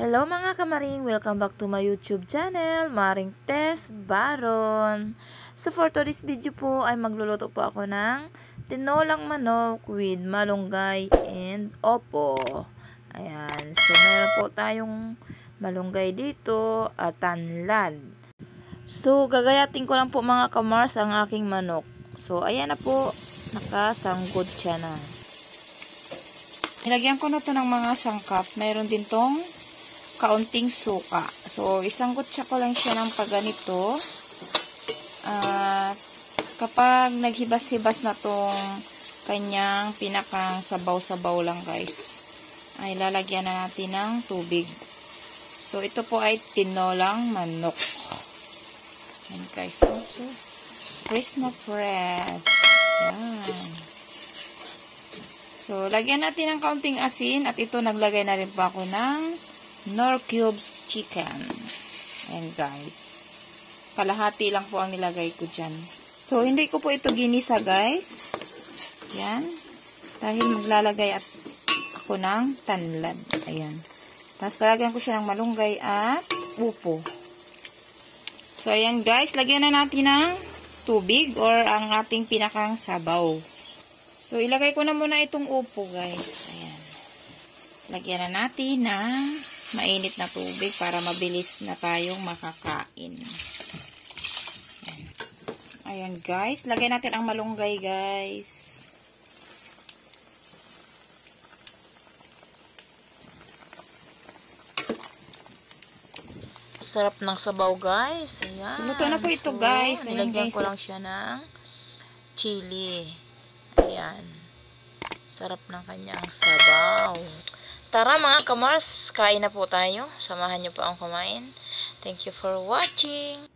Hello mga kamaring, welcome back to my YouTube channel, Maring Tess Baron. So for today's video po ay magluluto po ako ng tinolang manok with malunggay and opo. Ayan, so meron po tayong malunggay dito at tanlad. So gagayatin ko lang po mga kamars ang aking manok. So ayan na po, nakasanggod siya na. Nilagyan ko na to ng mga sangkap. Meron din tong kaunting suka. So, isang kutsa ko lang siya ng pagganito. Kapag naghibas-hibas na tong kanyang pinakang sabaw-sabaw lang guys, ay lalagyan na natin ng tubig. So, ito po ay tinolang manok. Yan guys. So, press na press. Yan. So, lagyan natin ng kaunting asin at ito naglagay na rin po ako ng Knorr cubes chicken. Ayan guys. Kalahati lang po ang nilagay ko dyan. So, hindi ko po ito ginisa guys. Ayan. Dahil maglalagay ako ng tanlad. Ayan. Tapos lalagyan ko siya ng malunggay at upo. So, ayan guys. Lagyan na natin ng tubig or ang ating pinakang sabaw. So, ilagay ko na muna itong upo guys. Ayan. Lagyan na natin ng mainit na tubig para mabilis na tayong makakain. Ayan. Ayan guys. Lagyan natin ang malunggay guys. Sarap ng sabaw guys. Ayan. Luto na po ito guys. Nilagyan ko lang siya ng chili. Ayan. Sarap ng kanyang sabaw. Tara mga kamars, kain na po tayo. Samahan niyo po ang kumain. Thank you for watching.